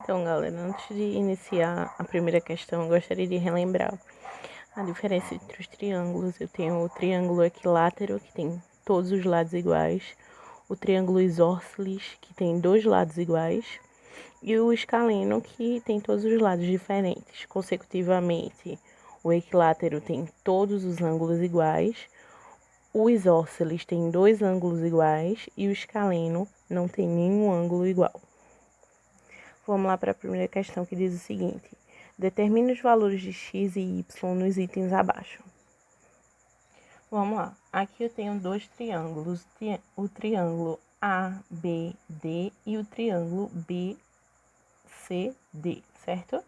Então, galera, antes de iniciar a primeira questão, eu gostaria de relembrar a diferença entre os triângulos. Eu tenho o triângulo equilátero, que tem todos os lados iguais, o triângulo isósceles, que tem dois lados iguais, e o escaleno, que tem todos os lados diferentes. Consecutivamente, o equilátero tem todos os ângulos iguais, o isósceles tem dois ângulos iguais e o escaleno não tem nenhum ângulo igual. Vamos lá para a primeira questão, que diz o seguinte: determine os valores de x e y nos itens abaixo. Vamos lá. Aqui eu tenho dois triângulos, o triângulo ABD e o triângulo BCD, certo?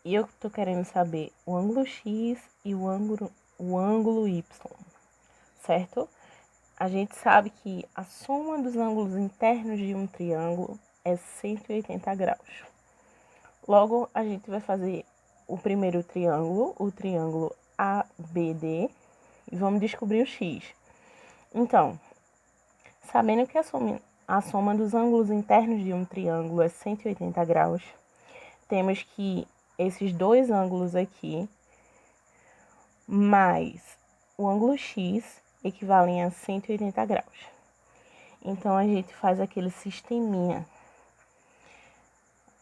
E eu estou querendo saber o ângulo x e o ângulo y, certo? A gente sabe que a soma dos ângulos internos de um triângulo é 180 graus. Logo, a gente vai fazer o primeiro triângulo, o triângulo ABD, e vamos descobrir o x. Então, sabendo que a soma dos ângulos internos de um triângulo é 180 graus, temos que esses dois ângulos aqui, mais o ângulo x, equivalem a 180 graus. Então, a gente faz aquele sisteminha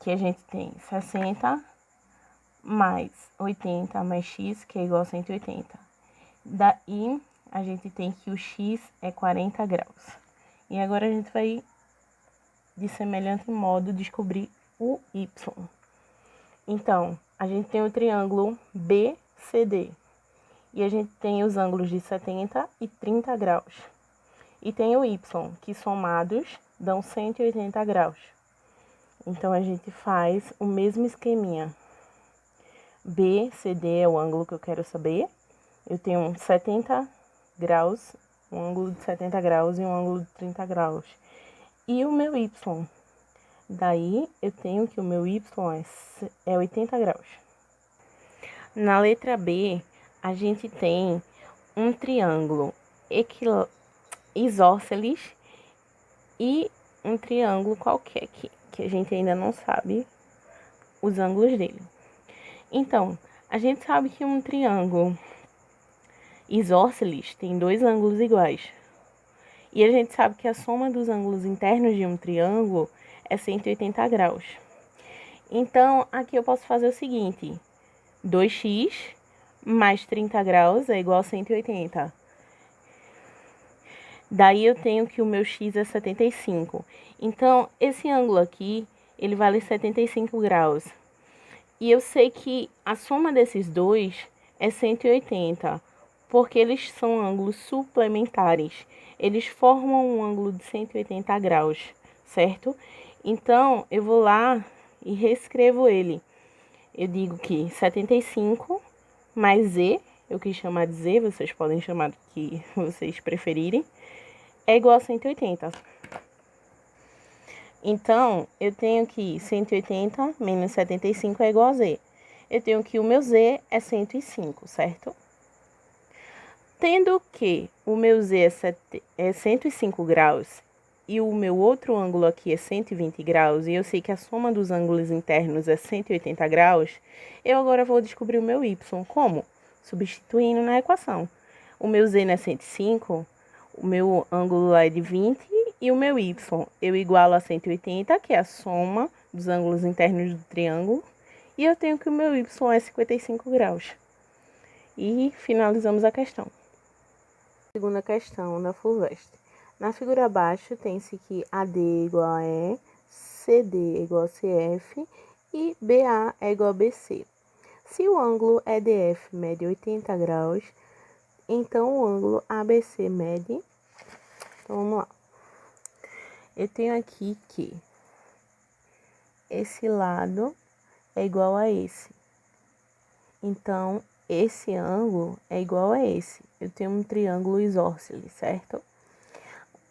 que a gente tem 60 mais 80 mais x, que é igual a 180. Daí, a gente tem que o x é 40 graus. E agora a gente vai, de semelhante modo, descobrir o y. Então, a gente tem o triângulo BCD. E a gente tem os ângulos de 70 e 30 graus. E tem o y, que somados dão 180 graus. Então, a gente faz o mesmo esqueminha. BCD é o ângulo que eu quero saber. Eu tenho 70 graus, um ângulo de 70 graus e um ângulo de 30 graus. E o meu y? Daí, eu tenho que o meu y é 80 graus. Na letra B, a gente tem um triângulo isósceles e um triângulo qualquer aqui, que a gente ainda não sabe os ângulos dele. Então, a gente sabe que um triângulo isósceles tem dois ângulos iguais. E a gente sabe que a soma dos ângulos internos de um triângulo é 180 graus. Então, aqui eu posso fazer o seguinte: 2x mais 30 graus é igual a 180. Daí eu tenho que o meu x é 75. Então, esse ângulo aqui, ele vale 75 graus. E eu sei que a soma desses dois é 180, porque eles são ângulos suplementares. Eles formam um ângulo de 180 graus, certo? Então, eu vou lá e reescrevo ele. Eu digo que 75 mais z, eu quis chamar de z, vocês podem chamar do que vocês preferirem, é igual a 180. Então, eu tenho que 180 menos 75 é igual a z. Eu tenho que o meu z é 105, certo? Tendo que o meu z é 105 graus e o meu outro ângulo aqui é 120 graus, e eu sei que a soma dos ângulos internos é 180 graus, eu agora vou descobrir o meu y. Como? Substituindo na equação. O meu z não é 105, o meu ângulo lá é de 20, e o meu y eu igualo a 180, que é a soma dos ângulos internos do triângulo, e eu tenho que o meu y é 55 graus. E finalizamos a questão. Segunda questão da FUVEST. Na figura abaixo, tem-se que AD é igual a E, CD é igual a CF e BA é igual a BC. Se o ângulo EDF mede 80 graus, então o ângulo ABC mede... Então, vamos lá. Eu tenho aqui que esse lado é igual a esse. Então, esse ângulo é igual a esse. Eu tenho um triângulo isósceles, certo?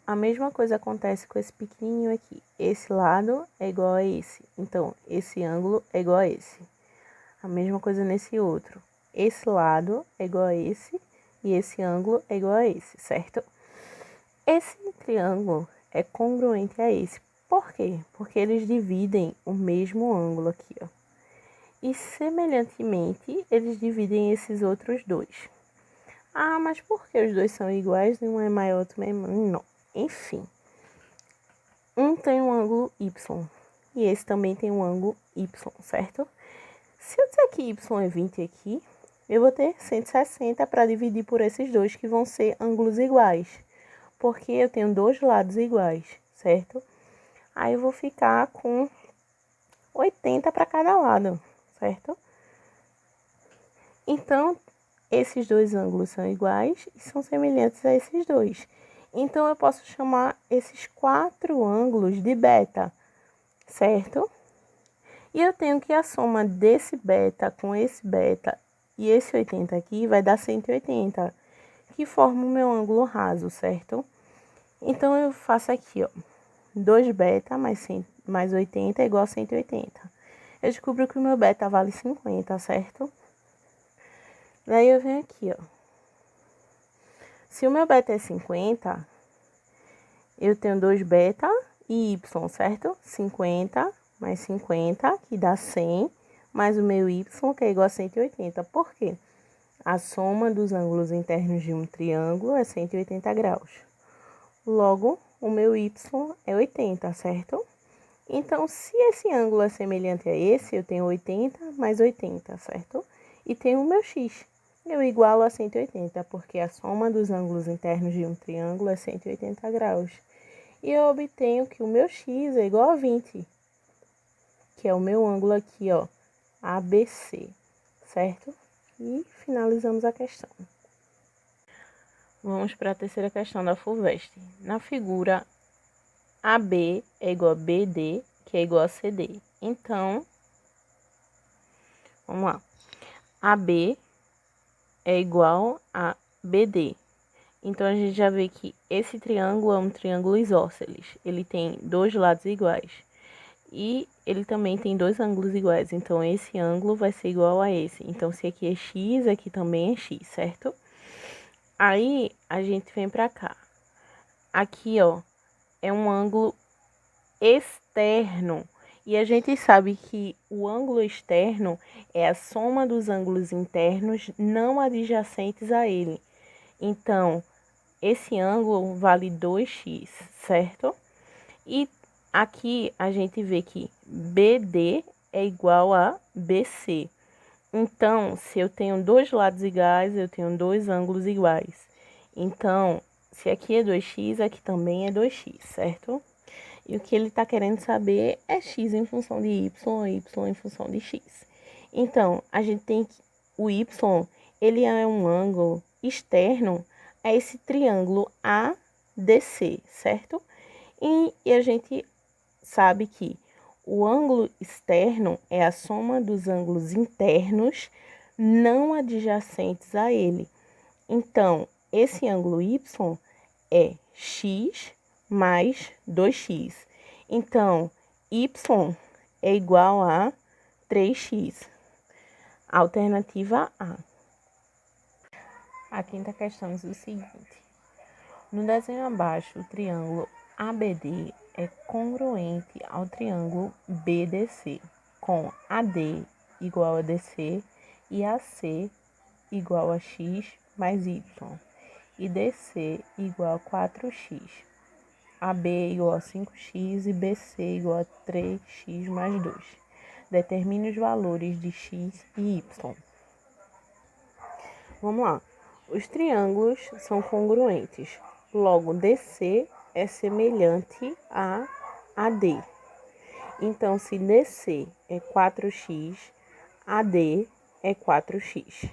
A mesma coisa acontece com esse pequenininho aqui. Esse lado é igual a esse. Então, esse ângulo é igual a esse. A mesma coisa nesse outro. Esse lado é igual a esse e esse ângulo é igual a esse, certo? Esse triângulo é congruente a esse. Por quê? Porque eles dividem o mesmo ângulo aqui, ó. E, semelhantemente, eles dividem esses outros dois. Ah, mas por que os dois são iguais e um é maior, outro é menor? Não. Enfim, um tem um ângulo Y e esse também tem um ângulo Y, certo? Se eu disser que Y é 20 aqui, eu vou ter 160 para dividir por esses dois que vão ser ângulos iguais, porque eu tenho dois lados iguais, certo? Aí eu vou ficar com 80 para cada lado, certo? Então, esses dois ângulos são iguais e são semelhantes a esses dois. Então, eu posso chamar esses 4 ângulos de beta, certo? E eu tenho que a soma desse beta com esse beta e esse 80 aqui vai dar 180, que forma o meu ângulo raso, certo? Então, eu faço aqui, ó, 2 beta mais 80 é igual a 180. Eu descubro que o meu beta vale 50, certo? Daí eu venho aqui, ó. Se o meu beta é 50, eu tenho 2 beta e y, certo? 50 mais 50, que dá 100, mais o meu y, que é igual a 180. Por quê? A soma dos ângulos internos de um triângulo é 180 graus. Logo, o meu y é 80, certo? Então, se esse ângulo é semelhante a esse, eu tenho 80 mais 80, certo? E tenho o meu x. Eu igualo a 180, porque a soma dos ângulos internos de um triângulo é 180 graus. E eu obtenho que o meu x é igual a 20, que é o meu ângulo aqui, ó, ABC, certo? E finalizamos a questão. Vamos para a terceira questão da FUVEST. Na figura, AB é igual a BD, que é igual a CD. Então, vamos lá. AB é igual a BD. Então, a gente já vê que esse triângulo é um triângulo isósceles. Ele tem dois lados iguais. E ele também tem dois ângulos iguais. Então, esse ângulo vai ser igual a esse. Então, se aqui é x, aqui também é x, certo? Aí, a gente vem pra cá. Aqui, ó, é um ângulo externo. E a gente sabe que o ângulo externo é a soma dos ângulos internos não adjacentes a ele. Então, esse ângulo vale 2x, certo? E aqui a gente vê que BD é igual a BC. Então, se eu tenho dois lados iguais, eu tenho dois ângulos iguais. Então, se aqui é 2x, aqui também é 2x, certo? E o que ele está querendo saber é x em função de y em função de x. Então, a gente tem que o y, ele é um ângulo externo a esse triângulo ADC, certo? E a gente sabe que o ângulo externo é a soma dos ângulos internos não adjacentes a ele. Então, esse ângulo y é x mais 2x. Então, y é igual a 3x. Alternativa A. A quinta questão diz o seguinte. No desenho abaixo, o triângulo ABD é congruente ao triângulo BDC, com AD igual a DC e AC igual a x mais y, e DC igual a 4x. AB igual a 5x e BC igual a 3x mais 2. Determine os valores de x e y. Vamos lá. Os triângulos são congruentes. Logo, DC é semelhante a AD. Então, se DC é 4x, AD é 4x.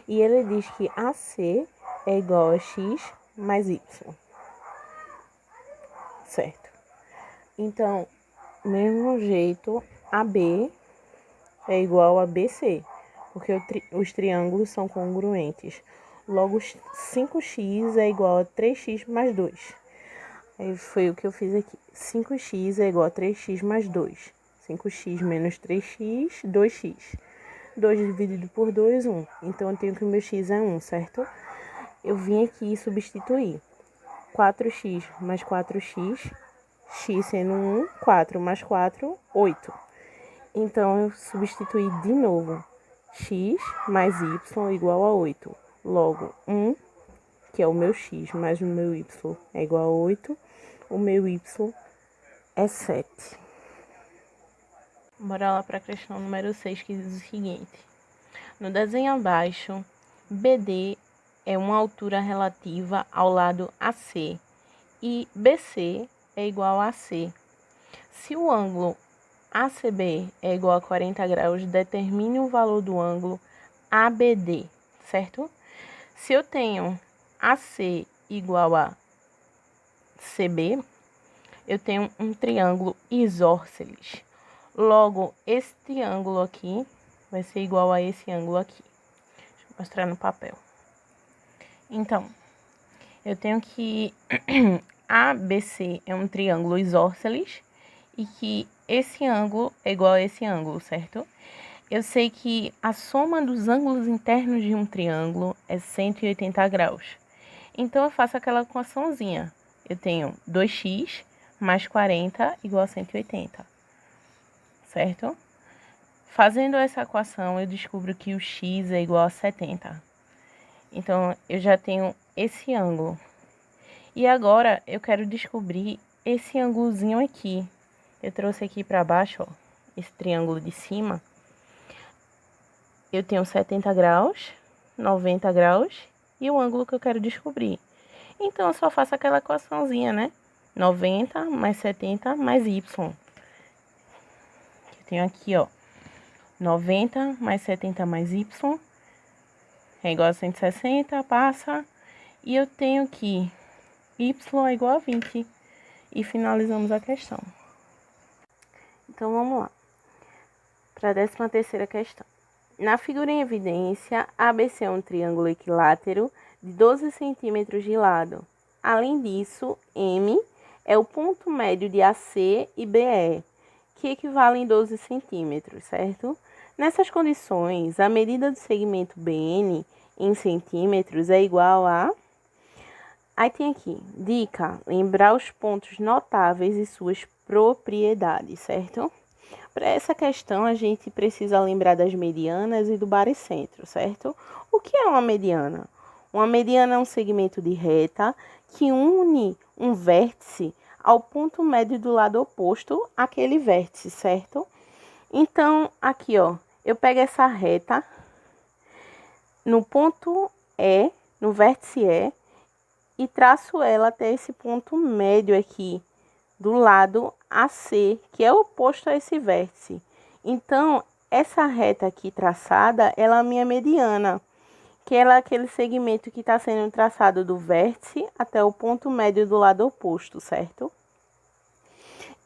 E ele diz que AC é igual a x mais y. Certo? Então, mesmo jeito, AB é igual a BC, porque os triângulos são congruentes. Logo, 5x é igual a 3x mais 2. Aí foi o que eu fiz aqui. 5x é igual a 3x mais 2. 5x menos 3x, 2x. 2 dividido por 2, 1. Então, eu tenho que o meu x é 1, certo? Eu vim aqui substituir. 4x mais 4x x sendo 1, 4 mais 4, 8. Então, eu substituí de novo x mais y igual a 8. Logo, 1, que é o meu x, mais o meu y é igual a 8. O meu y é 7. Bora lá para a questão número 6, que diz o seguinte. No desenho abaixo, BD é uma altura relativa ao lado AC e BC é igual a AC. Se o ângulo ACB é igual a 40 graus, determine o valor do ângulo ABD, certo? Se eu tenho AC igual a CB, eu tenho um triângulo isósceles. Logo, esse triângulo aqui vai ser igual a esse ângulo aqui. Deixa eu mostrar no papel. Então, eu tenho que ABC é um triângulo isósceles e que esse ângulo é igual a esse ângulo, certo? Eu sei que a soma dos ângulos internos de um triângulo é 180 graus. Então, eu faço aquela equaçãozinha. Eu tenho 2x mais 40 igual a 180, certo? Fazendo essa equação, eu descubro que o x é igual a 70. Então, eu já tenho esse ângulo. E agora, eu quero descobrir esse ângulozinho aqui. Eu trouxe aqui para baixo, ó, esse triângulo de cima. Eu tenho 70 graus, 90 graus e o ângulo que eu quero descobrir. Então, eu só faço aquela equaçãozinha, né? 90 mais 70 mais y. Eu tenho aqui, ó, 90 mais 70 mais y é igual a 160, passa. E eu tenho que y é igual a 20. E finalizamos a questão. Então, vamos lá. Para a 13ª questão. Na figura em evidência, ABC é um triângulo equilátero de 12 centímetros de lado. Além disso, M é o ponto médio de AC e BE, que equivalem a 12 centímetros, certo? Nessas condições, a medida do segmento BN em centímetros é igual a... Aí tem aqui, dica, lembrar os pontos notáveis e suas propriedades, certo? Para essa questão, a gente precisa lembrar das medianas e do baricentro, certo? O que é uma mediana? Uma mediana é um segmento de reta que une um vértice ao ponto médio do lado oposto àquele vértice, certo? Então, aqui, ó, eu pego essa reta no ponto E, no vértice E, e traço ela até esse ponto médio aqui, do lado AC, que é oposto a esse vértice. Então, essa reta aqui traçada, ela é a minha mediana, que ela é aquele segmento que está sendo traçado do vértice até o ponto médio do lado oposto, certo?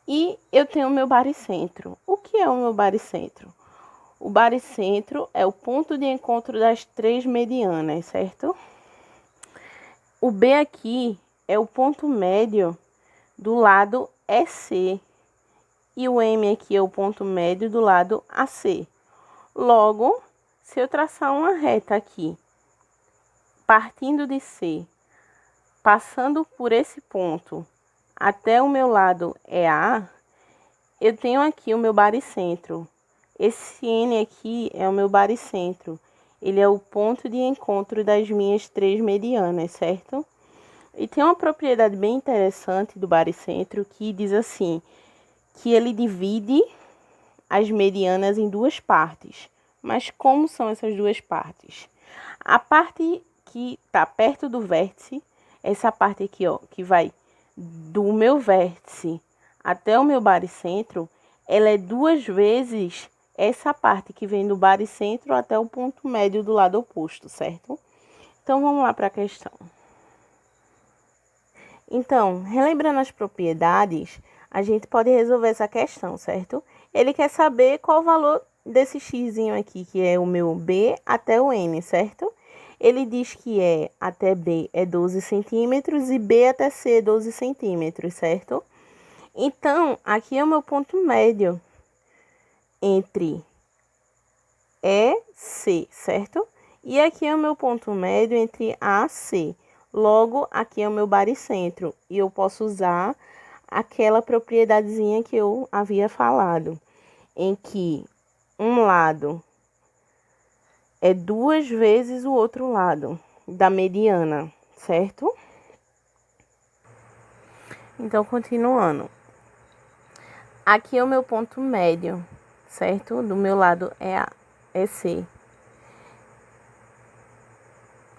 E eu tenho o meu baricentro. O que é o meu baricentro? O baricentro é o ponto de encontro das três medianas, certo? O B aqui é o ponto médio do lado EC e o M aqui é o ponto médio do lado AC. Logo, se eu traçar uma reta aqui, partindo de C, passando por esse ponto até o meu lado EA, eu tenho aqui o meu baricentro. Esse N aqui é o meu baricentro. Ele é o ponto de encontro das minhas três medianas, certo? E tem uma propriedade bem interessante do baricentro que diz assim, que ele divide as medianas em duas partes. Mas como são essas duas partes? A parte que está perto do vértice, essa parte aqui, ó, que vai do meu vértice até o meu baricentro, ela é 2 vezes essa parte que vem do baricentro até o ponto médio do lado oposto, certo? Então, vamos lá para a questão. Então, relembrando as propriedades, a gente pode resolver essa questão, certo? Ele quer saber qual o valor desse xzinho aqui, que é o meu B até o N, certo? Ele diz que até B é 12 centímetros e B até C é 12 centímetros, certo? Então, aqui é o meu ponto médio entre E e C, certo? E aqui é o meu ponto médio entre A e C. Logo, aqui é o meu baricentro e eu posso usar aquela propriedadezinha que eu havia falado, em que um lado é 2 vezes o outro lado da mediana, certo? Então, continuando. Aqui é o meu ponto médio, certo? Do meu lado é C.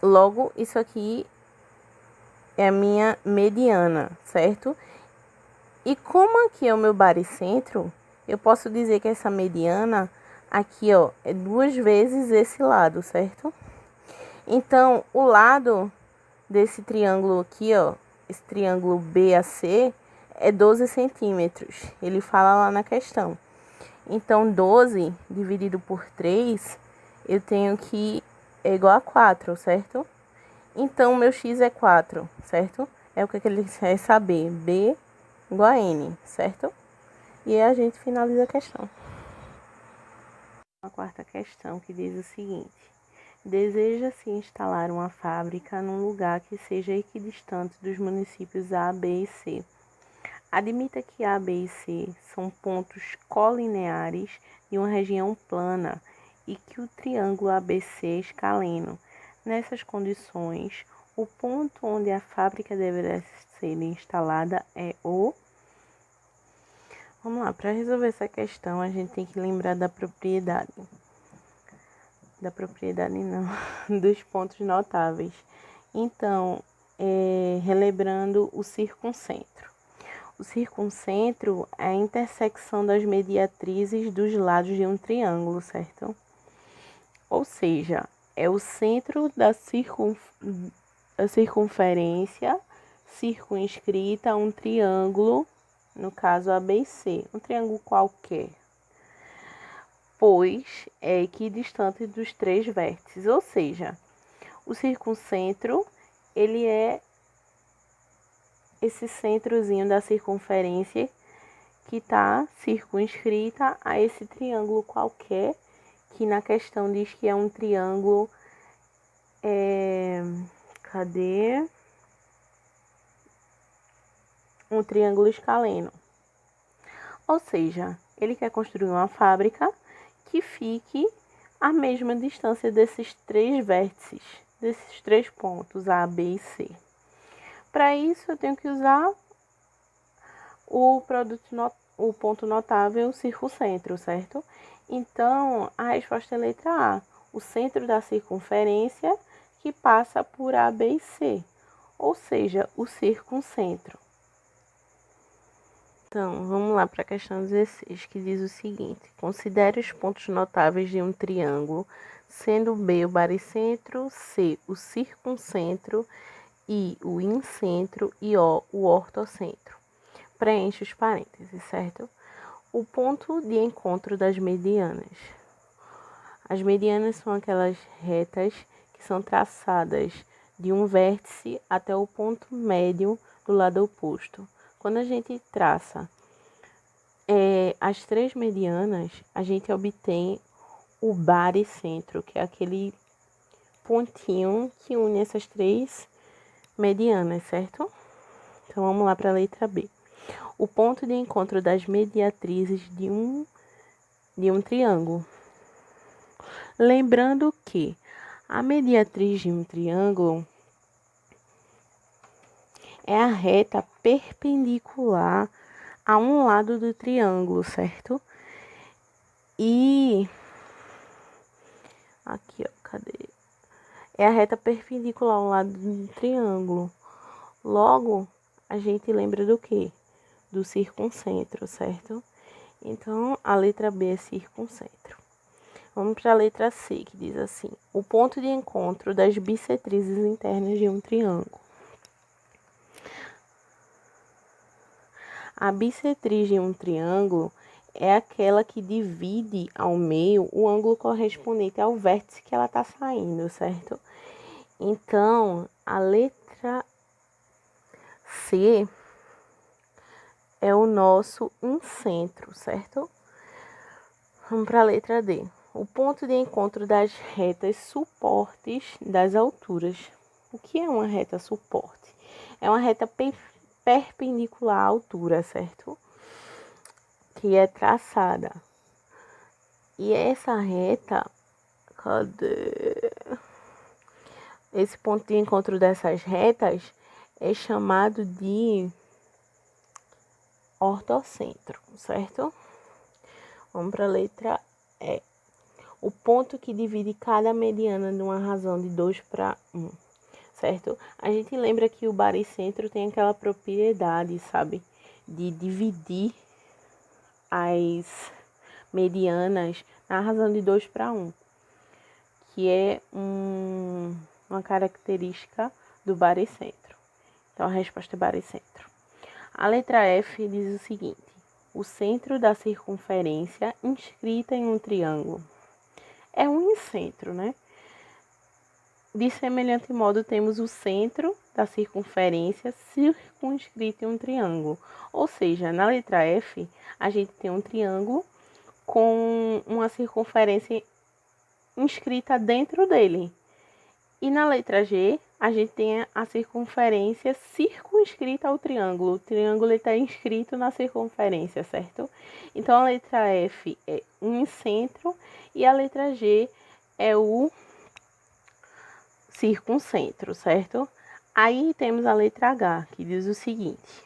Logo, isso aqui é a minha mediana, certo? E como aqui é o meu baricentro, eu posso dizer que essa mediana aqui, ó, é 2 vezes esse lado, certo? Então, o lado desse triângulo aqui, ó, esse triângulo BAC, é 12 centímetros. Ele fala lá na questão. Então, 12 dividido por 3, eu tenho que é igual a 4, certo? Então, meu x é 4, certo? É o que ele quer saber. B igual a N, certo? E aí a gente finaliza a questão. A quarta questão que diz o seguinte: deseja-se instalar uma fábrica num lugar que seja equidistante dos municípios A, B e C. Admita que A, B e C são pontos colineares de uma região plana e que o triângulo ABC é escaleno. Nessas condições, o ponto onde a fábrica deverá ser instalada é o... Vamos lá, para resolver essa questão, a gente tem que lembrar da propriedade. Da propriedade não, dos pontos notáveis. Então, relembrando o circuncentro. O circuncentro é a intersecção das mediatrizes dos lados de um triângulo, certo? Ou seja, é o centro da circunferência circunscrita a um triângulo, no caso ABC, um triângulo qualquer, pois é equidistante dos 3 vértices, ou seja, o circuncentro, ele é esse centrozinho da circunferência que está circunscrita a esse triângulo qualquer, que na questão diz que é um triângulo, cadê? Um triângulo escaleno. Ou seja, ele quer construir uma fábrica que fique à mesma distância desses 3 vértices, desses 3 pontos, A, B e C. Para isso, eu tenho que usar o ponto notável circuncentro, certo? Então, a resposta é a letra A, o centro da circunferência que passa por A, B e C, ou seja, o circuncentro. Então, vamos lá para a questão 16, que diz o seguinte: considere os pontos notáveis de um triângulo, sendo B o baricentro, C o circuncentro, I o incentro e O o ortocentro. Preenche os parênteses, certo? O ponto de encontro das medianas. As medianas são aquelas retas que são traçadas de um vértice até o ponto médio do lado oposto. Quando a gente traça as 3 medianas, a gente obtém o baricentro, que é aquele pontinho que une essas 3 medianas, certo? Então, vamos lá para a letra B. O ponto de encontro das mediatrizes de um triângulo. Lembrando que a mediatriz de um triângulo é a reta perpendicular a um lado do triângulo, certo? E aqui, ó, cadê? É a reta perpendicular ao lado do triângulo. Logo, a gente lembra do quê? Do circuncentro, certo? Então, a letra B é circuncentro. Vamos para a letra C, que diz assim: o ponto de encontro das bissetrizes internas de um triângulo. A bissetriz de um triângulo é aquela que divide ao meio o ângulo correspondente ao vértice que ela está saindo, certo? Então, a letra C é o nosso incentro, certo? Vamos para a letra D. O ponto de encontro das retas suportes das alturas. O que é uma reta suporte? É uma reta perpendicular à altura, certo? Que é traçada. E essa reta, cadê? Esse ponto de encontro dessas retas é chamado de ortocentro, certo? Vamos para a letra E. O ponto que divide cada mediana numa razão de 2/1, certo? A gente lembra que o baricentro tem aquela propriedade, sabe? De dividir as medianas na razão de 2/1, que é uma característica do baricentro. Então, a resposta é baricentro. A letra F diz o seguinte: o centro da circunferência inscrita em um triângulo. É um incentro, né? De semelhante modo, temos o centro da circunferência circunscrito em um triângulo. Ou seja, na letra F, a gente tem um triângulo com uma circunferência inscrita dentro dele. E na letra G, a gente tem a circunferência circunscrita ao triângulo. O triângulo está inscrito na circunferência, certo? Então, a letra F é um centro e a letra G é o circuncentro, certo? Aí temos a letra H, que diz o seguinte: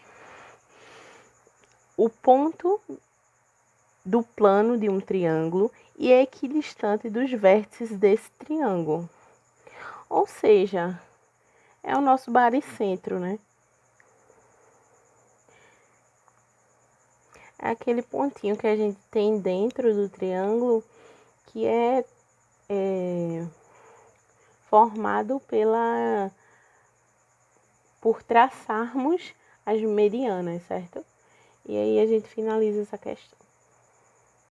o ponto do plano de um triângulo e é equidistante dos vértices desse triângulo. Ou seja, é o nosso baricentro, né? É aquele pontinho que a gente tem dentro do triângulo que é formado por traçarmos as medianas, certo? E aí a gente finaliza essa questão.